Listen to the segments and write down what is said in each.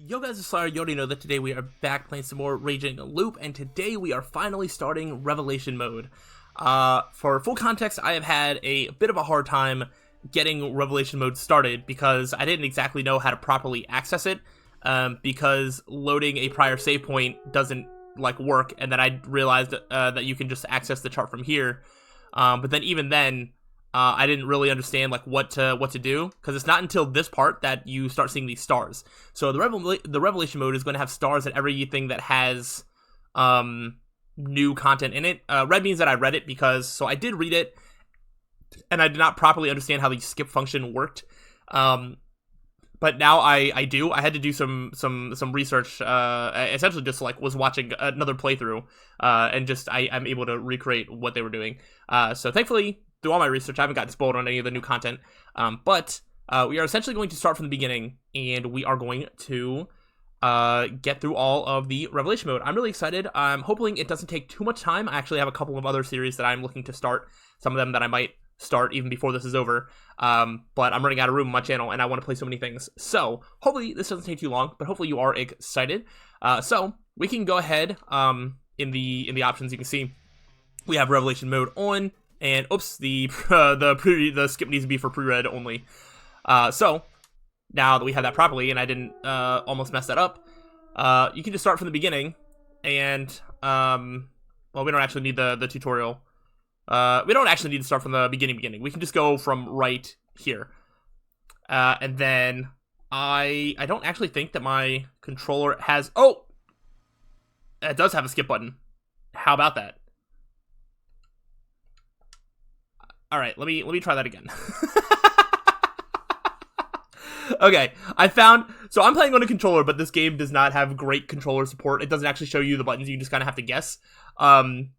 Yo guys, it's slyroh. You already know that today we are back playing some more Raging Loop, and today we are finally starting Revelation mode. For full context, I have had a bit of a hard time getting Revelation mode started because I didn't exactly know how to properly access it, because loading a prior save point doesn't work, and then I realized that you can just access the chart from here. But then even then, I didn't really understand what to do, because it's not until this part that you start seeing these stars. So the Revelation mode is going to have stars at everything that has new content in it. Red means that I read it, so I did read it, and I did not properly understand how the skip function worked. But now I do. I had to do some research. Essentially, just was watching another playthrough, and just I'm able to recreate what they were doing. So thankfully, through all my research, I haven't gotten spoiled on any of the new content. But we are essentially going to start from the beginning, and we are going to get through all of the Revelation mode. I'm really excited. I'm hoping it doesn't take too much time. I actually have a couple of other series that I'm looking to start. Some of them that I might start even before this is over. But I'm running out of room on my channel, and I want to play so many things. So hopefully this doesn't take too long, but hopefully you are excited. So we can go ahead. In the options, you can see we have Revelation mode on. And oops, the skip needs to be for pre-read only. So now that we have that properly, and I didn't almost mess that up, you can just start from the beginning. And well, we don't actually need the tutorial. We don't actually need to start from the beginning. We can just go from right here. And then I don't actually think that my controller has. Oh, it does have a skip button. How about that? All right, let me try that again. Okay, so I'm playing on a controller, but this game does not have great controller support. It doesn't actually show you the buttons. You just kind of have to guess. And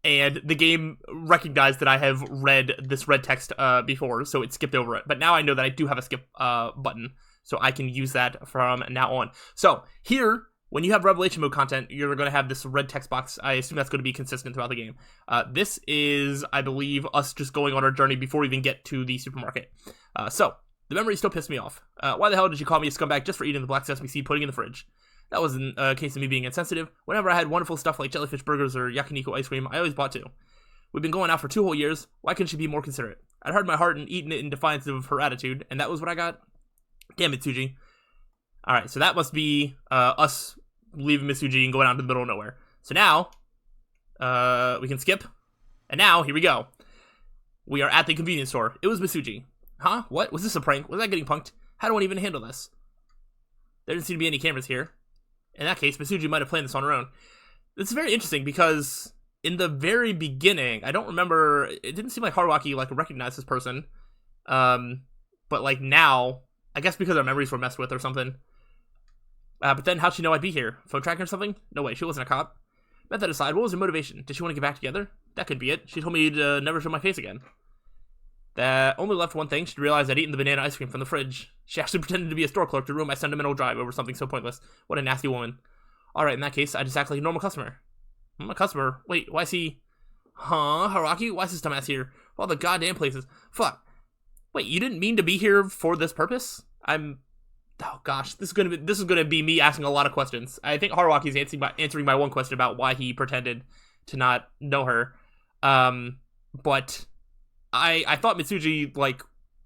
the game recognized that I have read this red text before, so it skipped over it. But now I know that I do have a skip button, so I can use that from now on. So here, when you have Revelation mode content, you're going to have this red text box. I assume that's going to be consistent throughout the game. This is, I believe, us just going on our journey before we even get to the supermarket. So, the memory still pissed me off. Why the hell did you call me a scumbag just for eating the black sesame seed pudding in the fridge? That wasn't a case of me being insensitive. Whenever I had wonderful stuff like jellyfish burgers or yakiniku ice cream, I always bought two. We've been going out for 2 whole years. Why couldn't she be more considerate? I'd heard my heart and eaten it in defiance of her attitude, and that was what I got? Damn it, Tsuji. Alright, so that must be us leaving Mitsuji and going out into the middle of nowhere. So now, we can skip. And now, here we go. We are at the convenience store. It was Mitsuji. Huh? What? Was this a prank? Was I getting punked? How do I even handle this? There didn't seem to be any cameras here. In that case, Mitsuji might have planned this on her own. This is very interesting because in the very beginning, I don't remember, it didn't seem like Haruaki recognized this person. But now, I guess because our memories were messed with or something. But then how'd she know I'd be here? Phone tracking or something? No way, she wasn't a cop. Met that aside, what was her motivation? Did she want to get back together? That could be it. She told me to never show my face again. That only left one thing. She'd realized I'd eaten the banana ice cream from the fridge. She actually pretended to be a store clerk to ruin my sentimental drive over something so pointless. What a nasty woman. Alright, in that case, I just act like a normal customer. I'm a customer? Wait, why is he... Huh? Haruaki? Why is this dumbass here? All the goddamn places. Fuck. Wait, you didn't mean to be here for this purpose? Oh gosh, this is gonna be me asking a lot of questions. I think Haruaki's answering my one question about why he pretended to not know her. But I thought Mitsuji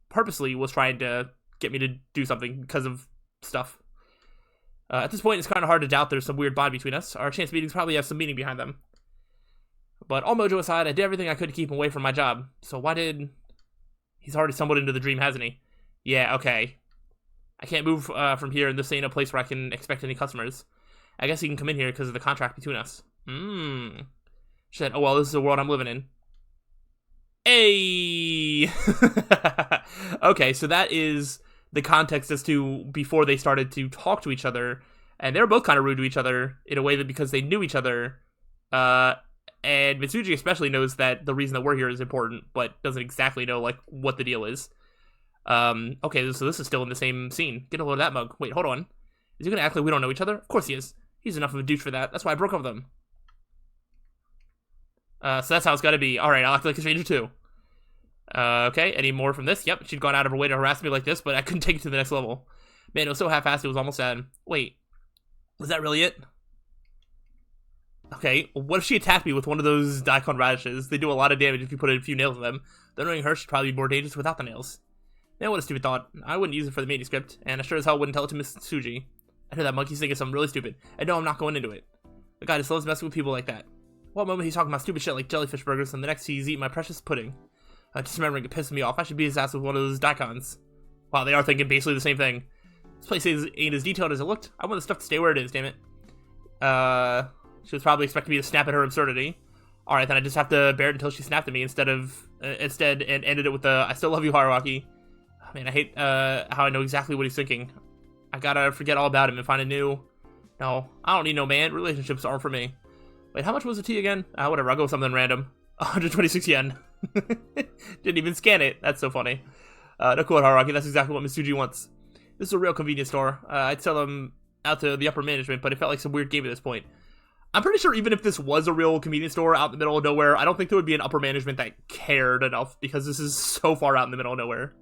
purposely was trying to get me to do something because of stuff. At this point, it's kind of hard to doubt there's some weird bond between us. Our chance meetings probably have some meaning behind them. But all mojo aside, I did everything I could to keep him away from my job. So why did... He's already stumbled into the dream, hasn't he? Yeah, okay. I can't move from here, and this ain't a place where I can expect any customers. I guess he can come in here because of the contract between us. She said, oh well, this is the world I'm living in. Hey! Okay, so that is the context as to before they started to talk to each other, and they were both kind of rude to each other in a way that because they knew each other, and Mitsuji especially knows that the reason that we're here is important, but doesn't exactly know, what the deal is. Okay, so this is still in the same scene. Get a load of that mug. Wait, hold on. Is he gonna act like we don't know each other? Of course he is. He's enough of a douche for that. That's why I broke up with him. So that's how it's gotta be. Alright, I'll act like a stranger too. Okay, any more from this? Yep, she'd gone out of her way to harass me like this, but I couldn't take it to the next level. Man, it was so half-assed, it was almost sad. Wait, was that really it? Okay, what if she attacked me with one of those daikon radishes? They do a lot of damage if you put a few nails in them. Though knowing her, she'd probably be more dangerous without the nails. Man, what a stupid thought. I wouldn't use it for the manuscript, and I sure as hell wouldn't tell it to Miss Tsuji. I know that monkey's thinking something really stupid, and no, I'm not going into it. The guy just loves messing with people like that. One moment he's talking about stupid shit like jellyfish burgers, and the next he's eating my precious pudding. Just remembering it pisses me off. I should beat his ass with one of those daikons. Wow, they are thinking basically the same thing. This place ain't as detailed as it looked. I want the stuff to stay where it is, damn it. She was probably expecting me to snap at her absurdity. Alright, then I just have to bear it until she snapped at me instead and ended it with the I still love you, Haruaki. Oh, man, I hate how I know exactly what he's thinking. I gotta forget all about him and find a new... No, I don't need no man. Relationships aren't for me. Wait, how much was the tea again? Whatever, I'll go with something random. 126 yen. Didn't even scan it. That's so funny. No cool, Haruaki. That's exactly what Miss Tsuji wants. This is a real convenience store. I'd sell them out to the upper management, but it felt like some weird game at this point. I'm pretty sure even if this was a real convenience store out in the middle of nowhere, I don't think there would be an upper management that cared enough, because this is so far out in the middle of nowhere.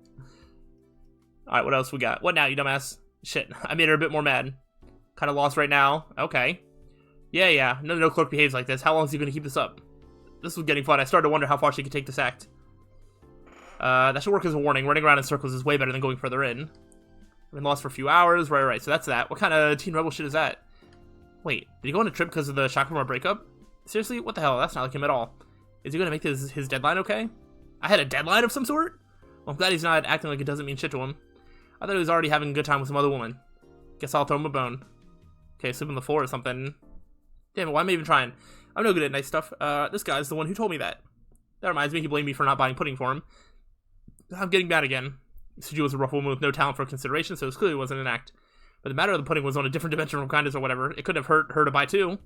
Alright, what else we got? What now, you dumbass? Shit, I made her a bit more mad. Kind of lost right now. Okay. Yeah. No clerk behaves like this. How long is he going to keep this up? This was getting fun. I started to wonder how far she could take this act. That should work as a warning. Running around in circles is way better than going further in. I've been lost for a few hours. Right. So that's that. What kind of teen rebel shit is that? Wait, did he go on a trip because of the shock from our breakup? Seriously? What the hell? That's not like him at all. Is he going to make his deadline okay? I had a deadline of some sort? Well, I'm glad he's not acting like it doesn't mean shit to him. I thought he was already having a good time with some other woman. Guess I'll throw him a bone. Okay, sleep on the floor or something. Damn it, why am I even trying? I'm no good at nice stuff. This guy's the one who told me that. That reminds me, he blamed me for not buying pudding for him. I'm getting mad again. Tsuji was a rough woman with no talent for consideration, so it clearly wasn't an act. But the matter of the pudding was on a different dimension from kindness or whatever. It couldn't have hurt her to buy too.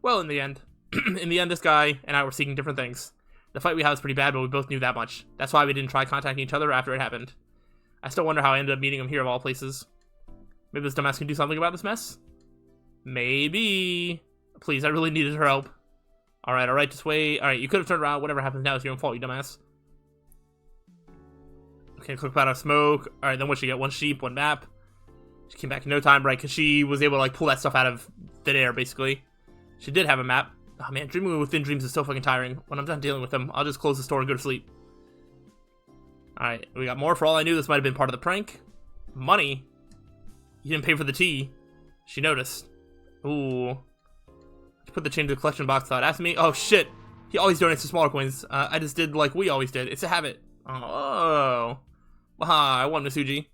Well, in the end, this guy and I were seeking different things. The fight we had was pretty bad, but we both knew that much. That's why we didn't try contacting each other after it happened. I still wonder how I ended up meeting him here of all places. Maybe this dumbass can do something about this mess? Maybe. Please, I really needed her help. Alright, just wait. Alright, you could have turned around. Whatever happens now is your own fault, you dumbass. Okay, quick cloud of smoke. Alright, then what she get? One sheep, one map. She came back in no time, right? Because she was able to, like, pull that stuff out of thin air, basically. She did have a map. Oh, man, dreaming within dreams is so fucking tiring. When I'm done dealing with them, I'll just close the store and go to sleep. Alright, we got more. For all I knew, this might have been part of the prank. Money? You didn't pay for the tea. She noticed. Ooh. She put the change in the collection box without asking me. Oh, shit. He always donates to smaller coins. I just did like we always did. It's a habit. Oh. Waha, I won, Miss Tsuji.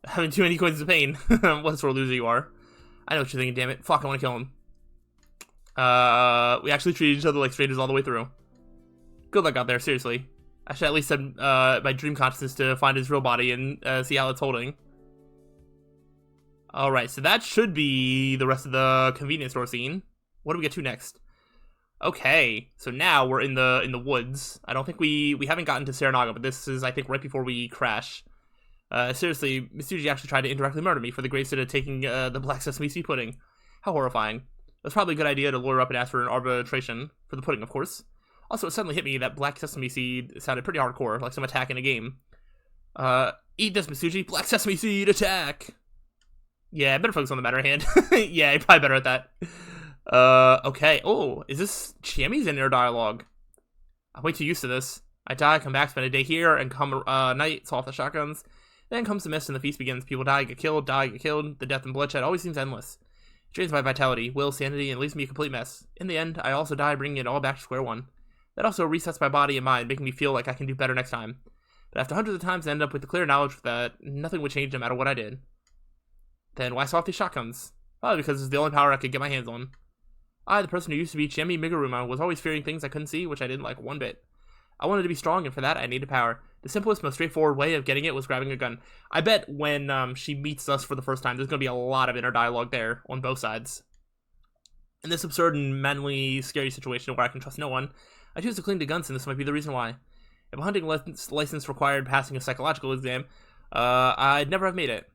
Having too many coins is a pain. What a sore loser you are. I know what you're thinking, damn it. Fuck, I want to kill him. We actually treated each other like strangers all the way through. Good luck out there, seriously. I should at least send my dream consciousness to find his real body and see how it's holding. Alright, so that should be the rest of the convenience store scene. What do we get to next? Okay, so now we're in the woods. I don't think we haven't gotten to Saranaga, but this is, I think, right before we crash. Seriously, Miss Tsuji actually tried to indirectly murder me for the great sin of taking the black sesame seed pudding. How horrifying. It was probably a good idea to lure her up and ask for an arbitration for the pudding, of course. Also, it suddenly hit me that black sesame seed sounded pretty hardcore, like some attack in a game. Eat this, Miss Tsuji. Black sesame seed attack! Yeah, I better focus on the matter at hand. Yeah, you're probably better at that. Okay. Oh, is this Chiami's inner dialogue? I'm way too used to this. I die, come back, spend a day here, and come night, saw off the shotguns. Then comes the mist and the feast begins. People die, get killed. The death and bloodshed always seems endless. It drains my vitality, will, sanity, and leaves me a complete mess. In the end, I also die, bringing it all back to square one. That also resets my body and mind, making me feel like I can do better next time. But after hundreds of times, I end up with the clear knowledge that nothing would change no matter what I did. Then why saw off these shotguns? Probably because it's the only power I could get my hands on. I, the person who used to be Chiemi Miguruma, was always fearing things I couldn't see, which I didn't like one bit. I wanted to be strong, and for that, I needed power. The simplest, most straightforward way of getting it was grabbing a gun. I bet when she meets us for the first time, there's going to be a lot of inner dialogue there on both sides. In this absurd and mentally scary situation where I can trust no one, I choose to cling to guns, and this might be the reason why. If a hunting license required passing a psychological exam, I'd never have made it.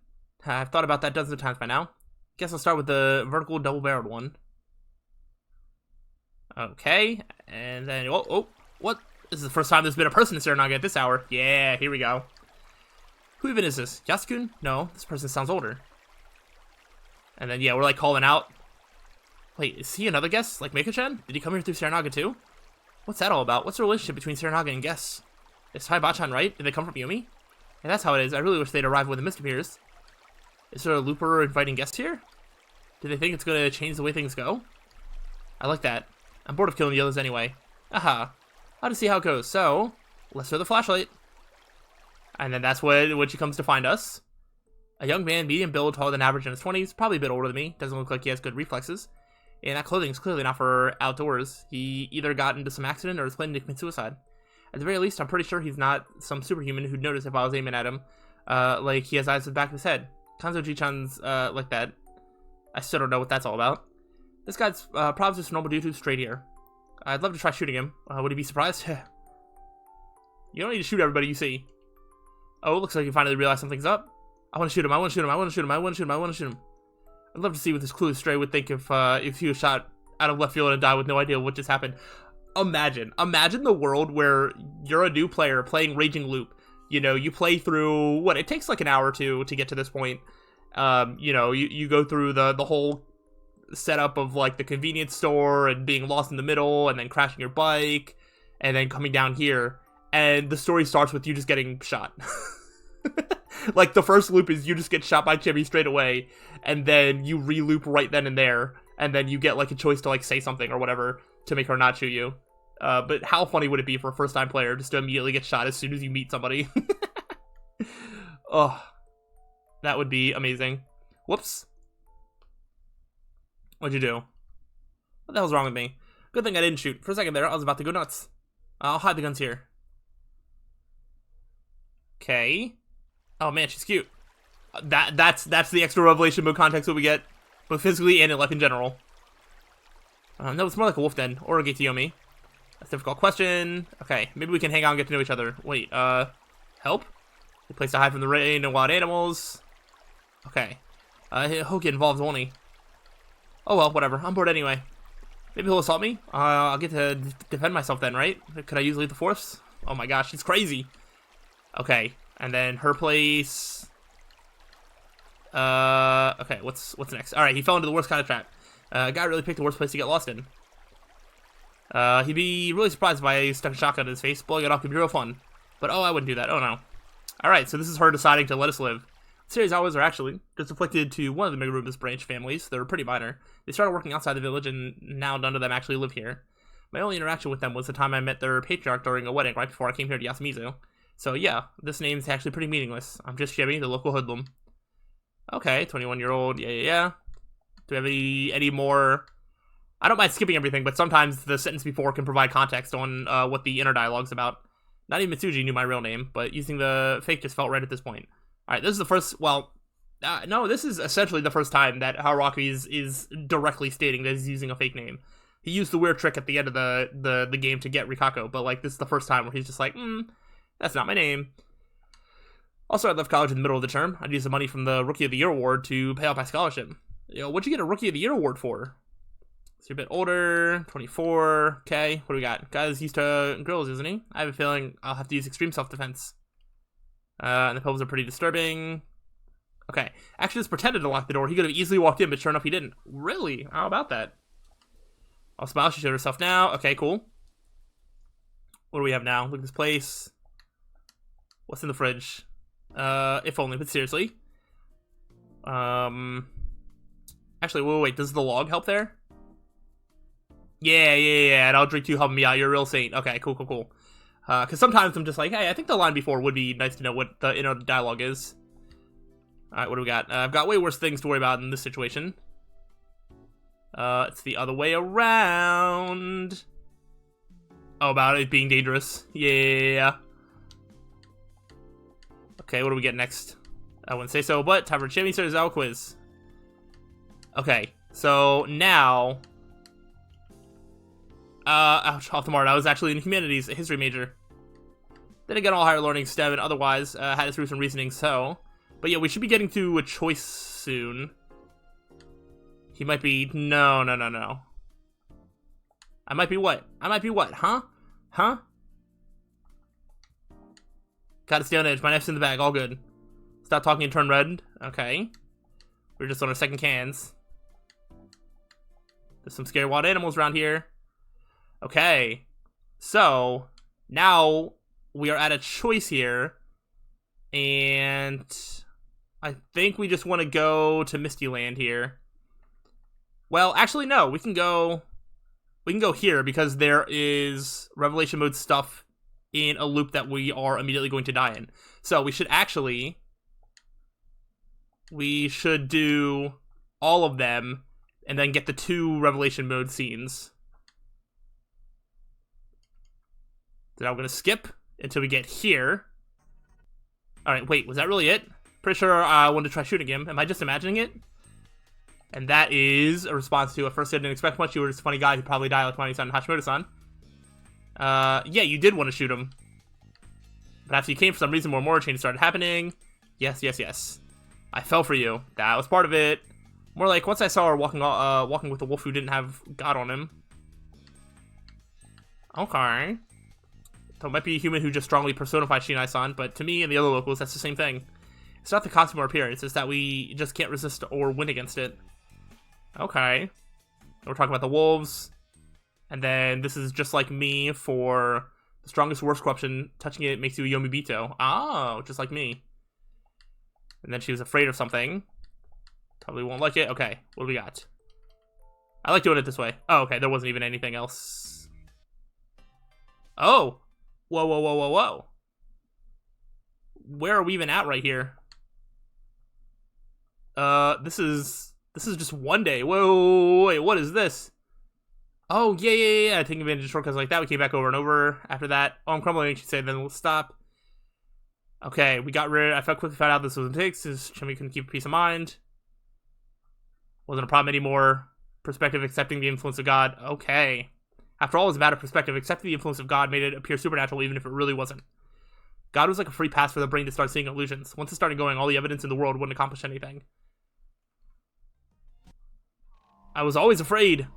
I've thought about that dozens of times by now. Guess I'll start with the vertical double-barreled one. Okay, and then, oh, what? This is the first time there's been a person in Saranaga at this hour. Yeah, here we go. Who even is this? Yasukun? No, this person sounds older. And then, yeah, we're, like, calling out. Wait, is he another guest? Like, Mika-chan? Did he come here through Saranaga, too? What's that all about? What's the relationship between Saranaga and guests? Is Taiba-chan right? Did they come from Yumi? And that's how it is. I really wish they'd arrive when the mist appears. Is there a looper inviting guests here? Do they think it's gonna change the way things go? I like that. I'm bored of killing the others anyway. Aha. I'll just see how it goes. So, let's throw the flashlight. And then that's when she comes to find us. A young man, medium build, taller than average in his 20s, probably a bit older than me. Doesn't look like he has good reflexes. And that clothing's clearly not for outdoors. He either got into some accident or is planning to commit suicide. At the very least, I'm pretty sure he's not some superhuman who'd notice if I was aiming at him. Like he has eyes at the back of his head. Kanzo-ji-chan's, like that. I still don't know what that's all about. This guy's, probably just a normal dude who's straight here. I'd love to try shooting him. Would he be surprised? You don't need to shoot everybody you see. Oh, looks like you finally realized something's up. I want to shoot him, I want to shoot him, I want to shoot him, I want to shoot him, I want to shoot him. I'd love to see what this clueless stray would think if he was shot out of left field and died with no idea what just happened. Imagine the world where you're a new player playing Raging Loop. You know, you play through, what, it takes like an hour or two to get to this point. You know, you go through the whole setup of like the convenience store and being lost in the middle and then crashing your bike and then coming down here. And the story starts with you just getting shot. Like, the first loop is you just get shot by Chibi straight away, and then you re-loop right then and there, and then you get, like, a choice to, like, say something or whatever to make her not shoot you. But how funny would it be for a first-time player just to immediately get shot as soon as you meet somebody? Oh, that would be amazing. Whoops. What'd you do? What the hell's wrong with me? Good thing I didn't shoot. For a second there, I was about to go nuts. I'll hide the guns here. Okay. Oh man, she's cute. That's the extra revelation mode context that we get, both physically and in life in general. No, it's more like a wolf den, or a Yomi. That's a difficult question. Okay, maybe we can hang out and get to know each other. Wait, help? A place to hide from the rain and wild animals. Okay. He'll get involved, won't he? Oh well, whatever. I'm bored anyway. Maybe he'll assault me? I'll get to defend myself then, right? Could I use lethal force? Oh my gosh, she's crazy. Okay. And then her place. Okay, what's next? Alright, he fell into the worst kind of trap. Guy really picked the worst place to get lost in. He'd be really surprised if I stuck a shotgun in his face. Blowing it off could be real fun. But oh, I wouldn't do that. Oh no. Alright, so this is her deciding to let us live. The series hours are actually just afflicted to one of the Megaruba's branch families. They're pretty minor. They started working outside the village, and now none of them actually live here. My only interaction with them was the time I met their patriarch during a wedding right before I came here to Yasumizu. So yeah, this name's actually pretty meaningless. I'm just Shibby, the local hoodlum. Okay, 21-year-old, yeah. Do we have any more? I don't mind skipping everything, but sometimes the sentence before can provide context on what the inner dialogue's about. Not even Mitsuji knew my real name, but using the fake just felt right at this point. Alright, this is the first, well, no, this is essentially the first time that Haruaki is directly stating that he's using a fake name. He used the weird trick at the end of the game to get Rikako, but like this is the first time where he's just like, that's not my name. Also, I left college in the middle of the term. I'd use the money from the Rookie of the Year award to pay off my scholarship. You know, what'd you get a Rookie of the Year award for? So you're a bit older, 24, okay. What do we got? Guy's used to grills, isn't he? I have a feeling I'll have to use extreme self-defense. And the pills are pretty disturbing. Okay. Actually, just pretended to lock the door. He could have easily walked in, but sure enough, he didn't. Really? How about that? I'll smile. She showed herself now. Okay, cool. What do we have now? Look at this place. What's in the fridge? If only, but seriously. Actually, wait, does the log help there? Yeah, and I'll drink you helping me out. You're a real saint. Okay, cool. Because sometimes I'm just like, hey, I think the line before would be nice to know what the inner dialogue is. Alright, what do we got? I've got way worse things to worry about in this situation. It's the other way around. Oh, about it being dangerous. Yeah. Okay, what do we get next? I wouldn't say so, but time for Chimney Sirzawa quiz. Okay, so now... ouch, off the mark. I was actually in humanities, a history major. Then again, all higher learning STEM and otherwise had it through some reasoning, so... But yeah, we should be getting to a choice soon. He might be... No. I might be what? Huh? Gotta stay on edge. My knife's in the bag. All good. Stop talking and turn red. Okay. We're just on our second cans. There's some scary wild animals around here. Okay. So, now we are at a choice here. And I think we just want to go to Misty Land here. Well, actually, no. We can go here because there is Revelation Mode stuff in a loop that we are immediately going to die in. So we should do all of them and then get the 2 Revelation Mode scenes. So now we're going to skip until we get here. Alright, wait, was that really it? Pretty sure I wanted to try shooting him. Am I just imagining it? And that is a response to, at first I didn't expect much. You were just a funny guy who probably died like Mani-san and Hashimoto-san. Yeah, you did want to shoot him. But after you came, for some reason, more changes started happening. Yes, yes, yes. I fell for you. That was part of it. More like, once I saw her walking with a wolf who didn't have God on him. Okay. So it might be a human who just strongly personifies Shinai-san, but to me and the other locals, that's the same thing. It's not the costume or appearance, it's that we just can't resist or win against it. Okay. We're talking about the wolves. And then this is just like me for the strongest worst corruption. Touching it makes you a Yomibito. Oh, just like me. And then she was afraid of something. Probably won't like it. Okay, what do we got? I like doing it this way. Oh, okay, there wasn't even anything else. Oh! Whoa, whoa, whoa, whoa, whoa. Where are we even at right here? This is just one day. Whoa, wait, what is this? Oh, yeah. Taking advantage of shortcuts like that. We came back over and over after that. Oh, I'm crumbling, she said, then we'll stop. Okay, we got rid. I quickly found out this was a mistake, since Chimmy couldn't keep peace of mind. Wasn't a problem anymore. Perspective, accepting the influence of God. Okay. After all, it was a matter of perspective. Accepting the influence of God made it appear supernatural, even if it really wasn't. God was like a free pass for the brain to start seeing illusions. Once it started going, all the evidence in the world wouldn't accomplish anything. I was always afraid.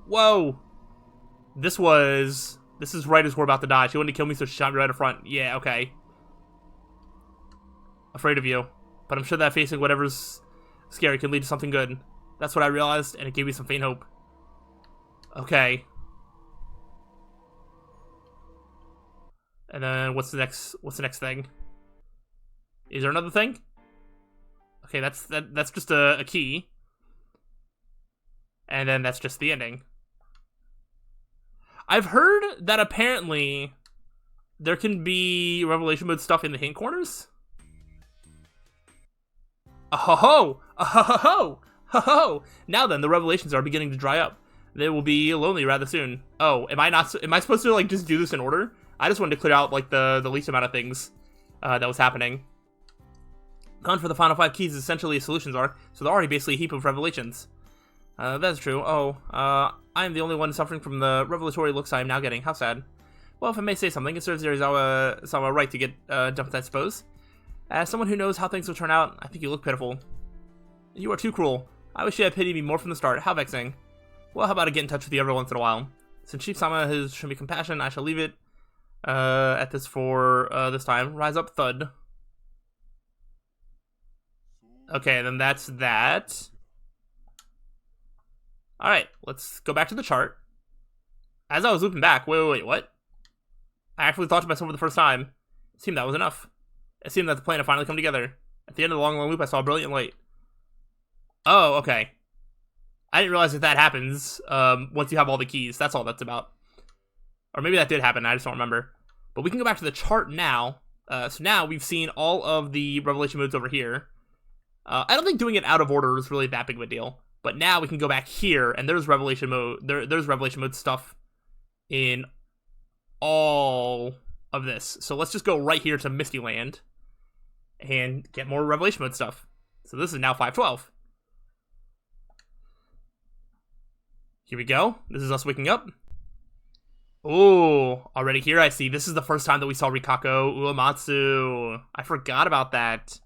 Whoa. This is right as we're about to die. She wanted to kill me, so she shot me right up front. Yeah, okay. Afraid of you. But I'm sure that facing whatever's scary can lead to something good. That's what I realized, and it gave me some faint hope. Okay. And then what's the next thing? Is there another thing? Okay, that's just a key. And then that's just the ending. I've heard that apparently there can be Revelation Mode stuff in the hint corners. Oh-ho-ho! Oh-ho-ho-ho! Ho-ho! Now then, the revelations are beginning to dry up. They will be lonely rather soon. Oh, am I supposed to like just do this in order? I just wanted to clear out like the least amount of things that was happening. Hunt for the final 5 keys is essentially a solutions arc, so they're already basically a heap of revelations. That's true. Oh, I am the only one suffering from the revelatory looks I am now getting. How sad. Well, if I may say something, it serves Yorizawa right to get dumped, I suppose. As someone who knows how things will turn out, I think you look pitiful. You are too cruel. I wish you had pitied me more from the start. How vexing. Well, how about I get in touch with you every once in a while? Since Chief-sama has shown me compassion, I shall leave it at this for this time. Rise up, Thud. Okay, then that's that. Alright, let's go back to the chart. As I was looping back, wait, what? I actually thought to myself for the first time. It seemed that was enough. It seemed that the plan had finally come together. At the end of the long loop, I saw a brilliant light. Oh, okay. I didn't realize that happens once you have all the keys. That's all that's about. Or maybe that did happen, I just don't remember. But we can go back to the chart now. So now we've seen all of the revelation modes over here. I don't think doing it out of order is really that big of a deal. But now we can go back here, and there's revelation mode. There's revelation mode stuff in all of this. So let's just go right here to Misty Land and get more revelation mode stuff. So this is now 512. Here we go. This is us waking up. Oh, already here I see. This is the first time that we saw Rikako Uematsu. I forgot about that.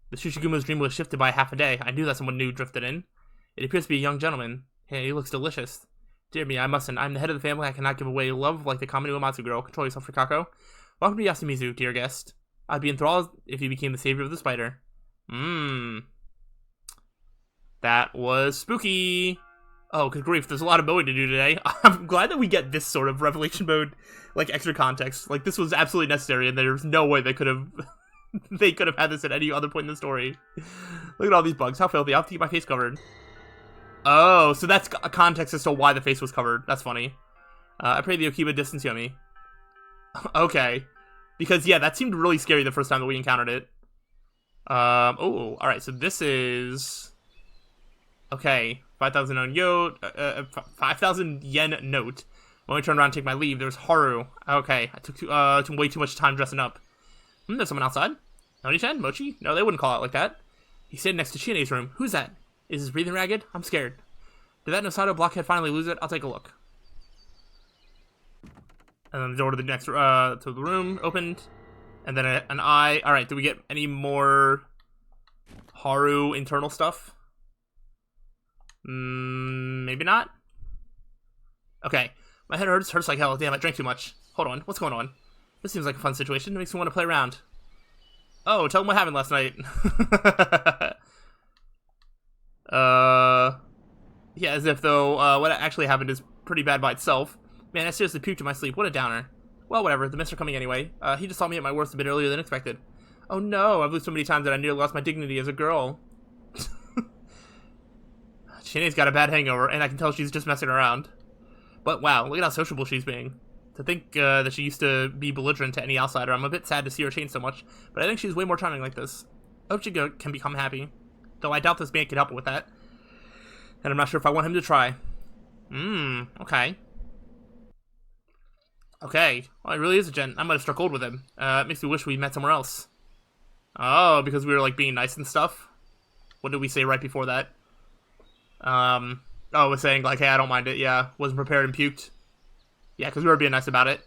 The Shushiguma's dream was shifted by half a day. I knew that someone new drifted in. It appears to be a young gentleman. Hey, he looks delicious. Dear me, I mustn't. I'm the head of the family. I cannot give away love like the common Uematsu girl. Control yourself, Rikako. Welcome to Yasumizu, dear guest. I'd be enthralled if you became the savior of the spider. That was spooky. Oh, good grief, there's a lot of mowing to do today. I'm glad that we get this sort of revelation mode, like, extra context. Like, this was absolutely necessary, and there's no way they could have... they could have had this at any other point in the story. Look at all these bugs. How filthy. I'll have to keep my face covered. Oh, so that's a context as to why the face was covered. That's funny. I pray the Okiba distance Yomi. Okay. Because, yeah, that seemed really scary the first time that we encountered it. Oh, alright, so this is... Okay, 5,000 yen 5,000 yen note. When we turn around and take my leave, there's Haru. Okay, I took way too much time dressing up. There's someone outside. Noni-chan? Mochi? No, they wouldn't call out like that. He's sitting next to Chine's room. Who's that? Is his breathing ragged? I'm scared. Did that Nosato blockhead finally lose it? I'll take a look. And then the door to the next, to the room opened. And then an eye. Alright, do we get any more Haru internal stuff? Maybe not? Okay. My head hurts like hell. Damn, I drank too much. Hold on, what's going on? This seems like a fun situation. It makes me want to play around. Oh, tell them what happened last night. Yeah, as if, though, what actually happened is pretty bad by itself. Man, I seriously puked in my sleep. What a downer. Well, whatever. The mists are coming anyway. He just saw me at my worst a bit earlier than expected. Oh no, I've lost so many times that I nearly lost my dignity as a girl. Shine's got a bad hangover, and I can tell she's just messing around. But wow, look at how sociable she's being. To think that she used to be belligerent to any outsider, I'm a bit sad to see her change so much, but I think she's way more charming like this. I hope she can become happy. Though I doubt this man can help her with that. And I'm not sure if I want him to try. Okay. Okay. Well, he really is a gent. I might have struck gold with him. It makes me wish we met somewhere else. Oh, because we were, like, being nice and stuff? What did we say right before that? Oh, was saying, like, hey, I don't mind it. Yeah, wasn't prepared and puked. Yeah, because we were being nice about it.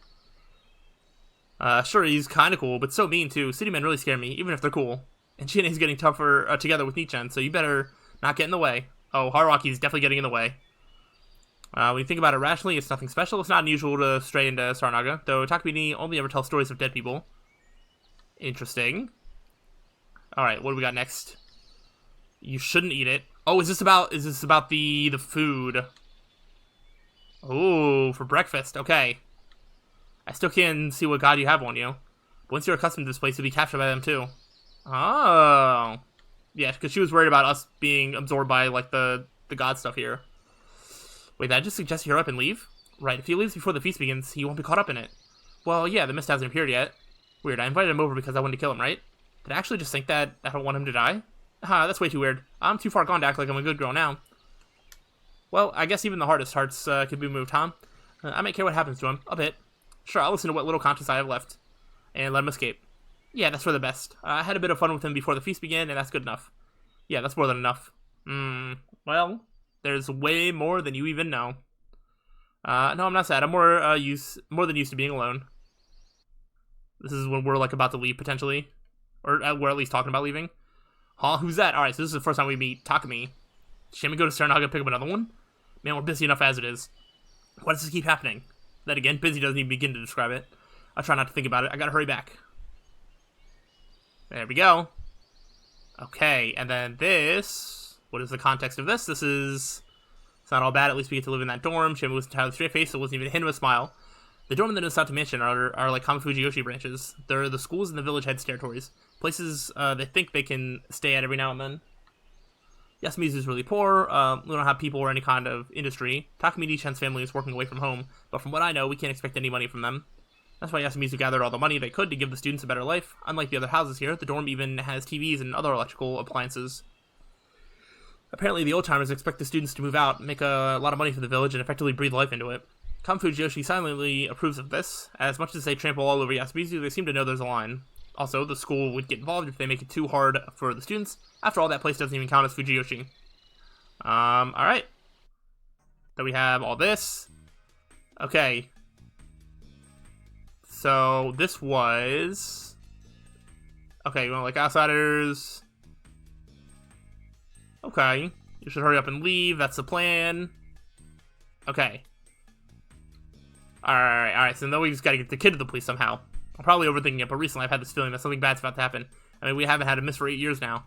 Sure, he's kind of cool, but so mean, too. City men really scare me, even if they're cool. And Shine's getting tougher together with Nichan, so you better not get in the way. Oh, Haruaki's definitely getting in the way. When you think about it rationally, it's nothing special. It's not unusual to stray into Saranaga, though Takumi only ever tells stories of dead people. Interesting. Alright, what do we got next? You shouldn't eat it. Oh, is this about the food? Oh, for breakfast. Okay. I still can't see what god you have on you. But once you're accustomed to this place, you'll be captured by them too. Oh. Yeah, because she was worried about us being absorbed by, like, the god stuff here. Wait, did I just suggest you hurry up and leave? Right, if he leaves before the feast begins, he won't be caught up in it. Well, yeah, the mist hasn't appeared yet. Weird, I invited him over because I wanted to kill him, right? Did I actually just think that I don't want him to die? That's way too weird. I'm too far gone to act like I'm a good girl now. Well, I guess even the hardest hearts could be moved, huh? I might care what happens to him. A bit. Sure, I'll listen to what little conscience I have left. And let him escape. Yeah, that's for the best. I had a bit of fun with him before the feast began, and that's good enough. Yeah, that's more than enough. Well, there's way more than you even know. No, I'm not sad. I'm more than used to being alone. This is when we're, like, about to leave, potentially. Or we're at least talking about leaving. Huh? Who's that? Alright, so this is the first time we meet Takumi. Should we go to Saranaga and pick up another one? Man, we're busy enough as it is. Why does this keep happening? Then again, busy doesn't even begin to describe it. I try not to think about it. I gotta hurry back. There we go. Okay, and then this... What is the context of this? This is... It's not all bad. At least we get to live in that dorm. Shimmy was entirely straight-faced, so it wasn't even a hint of a smile. The dorm and the Nosato Mansion are like Kamafuji Yoshi branches. They're the schools and the village heads' territories. Places they think they can stay at every now and then. Yasumizu's really poor. We don't have people or any kind of industry. Takumi Nichan's family is working away from home, but from what I know, we can't expect any money from them. That's why Yasumizu gathered all the money they could to give the students a better life. Unlike the other houses here, the dorm even has TVs and other electrical appliances. Apparently, the old-timers expect the students to move out, make a lot of money for the village, and effectively breathe life into it. Kamafuji Yoshi silently approves of this. As much as they trample all over Yasumizu, they seem to know there's a line. Also, the school would get involved if they make it too hard for the students. After all, that place doesn't even count as Fujiyoshi. Alright. Then we have all this. Okay. So, this was... Okay, you want like outsiders... Okay. You should hurry up and leave, that's the plan. Okay. Alright, so now we just gotta get the kid to the police somehow. I'm probably overthinking it, but recently I've had this feeling that something bad's about to happen. I mean, we haven't had a miss for 8 years now.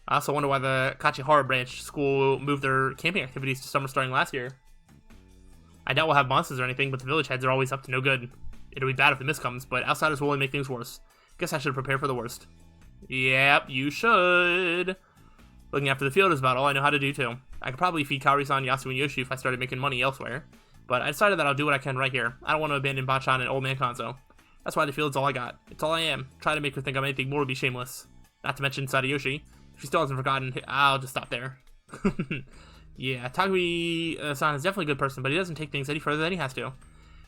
I also wonder why the Kachihara branch school moved their camping activities to summer starting last year. I doubt we'll have monsters or anything, but the village heads are always up to no good. It'll be bad if the mist comes, but outsiders will only make things worse. Guess I should prepare for the worst. Yep, you should. Looking after the field is about all I know how to do, too. I could probably feed Kaori-san, Yasu, and Yoshi if I started making money elsewhere. But I decided that I'll do what I can right here. I don't want to abandon Bachan and Old Man Konzo. That's why the field's all I got. It's all I am. Try to make her think I'm anything more would be shameless. Not to mention Sadayoshi. If she still hasn't forgotten, I'll just stop there. Yeah, Takumi-san is definitely a good person, but he doesn't take things any further than he has to.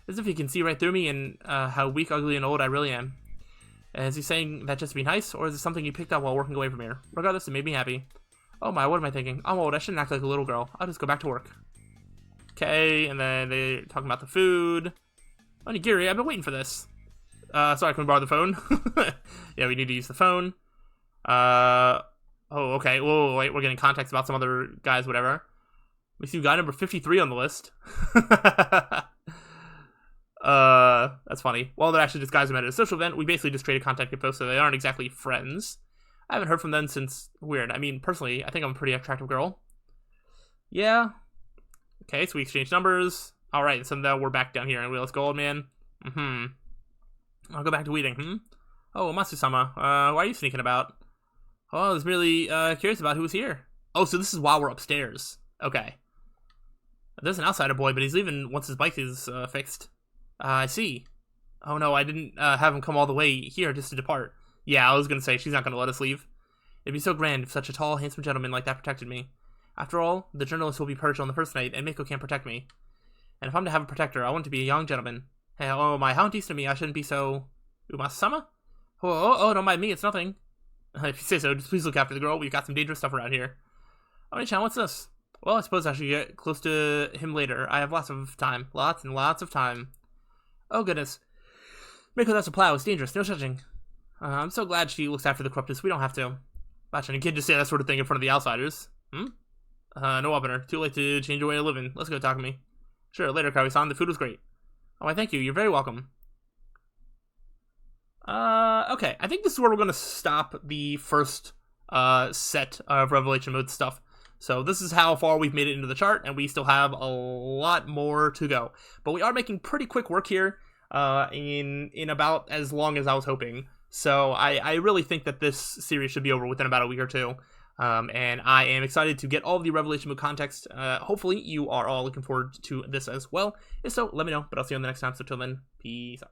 As if he can see right through me and how weak, ugly, and old I really am. Is he saying that just to be nice, or is it something he picked up while working away from here? Regardless, it made me happy. Oh my, what am I thinking? I'm old, I shouldn't act like a little girl. I'll just go back to work. Okay, and then they're talking about the food. Onigiri, I've been waiting for this. Sorry, can we borrow the phone? Yeah, we need to use the phone. Oh, okay. Whoa, wait, we're getting context about some other guys, whatever. We see guy number 53 on the list. That's funny. Well, they're actually just guys who met at a social event. We basically just traded contact info, so they aren't exactly friends. I haven't heard from them since... Weird. I mean, personally, I think I'm a pretty attractive girl. Yeah. Okay, so we exchanged numbers. Alright, so now we're back down here. And let's go, old man. I'll go back to weeding, Oh, Matsu-sama, what are you thinking about? Oh, I was merely curious about who was here. Oh, so this is while we're upstairs. Okay. There's an outsider boy, but he's leaving once his bike is fixed. I see. Oh no, I didn't have him come all the way here just to depart. Yeah, I was gonna say, she's not gonna let us leave. It'd be so grand if such a tall, handsome gentleman like that protected me. After all, the journalist will be purged on the first night, and Miko can't protect me. And if I'm to have a protector, I want to be a young gentleman. Hey, oh my, how decent of me, I shouldn't be so... Umasama? Oh, don't mind me, it's nothing. If you say so, just please look after the girl, we've got some dangerous stuff around here. Oni-chan, what's this? Well, I suppose I should get close to him later. I have lots of time. Lots and lots of time. Oh, goodness. Miko, that's a plow. It's dangerous. No touching. I'm so glad she looks after the corruptus. We don't have to. Bachan, you can't just say that sort of thing in front of the outsiders. No opener. Too late to change your way of living. Let's go, Takumi. Sure, later, Kawi-san. The food was great. Oh, I thank you. You're very welcome. Okay. I think this is where we're going to stop the first set of Revelation Mode stuff. So this is how far we've made it into the chart, and we still have a lot more to go. But we are making pretty quick work here in about as long as I was hoping. So I really think that this series should be over within about a week or two. And I am excited to get all of the Revelation Mode context. Hopefully you are all looking forward to this as well. If so, let me know. But I'll see you on the next time. So till then, peace out.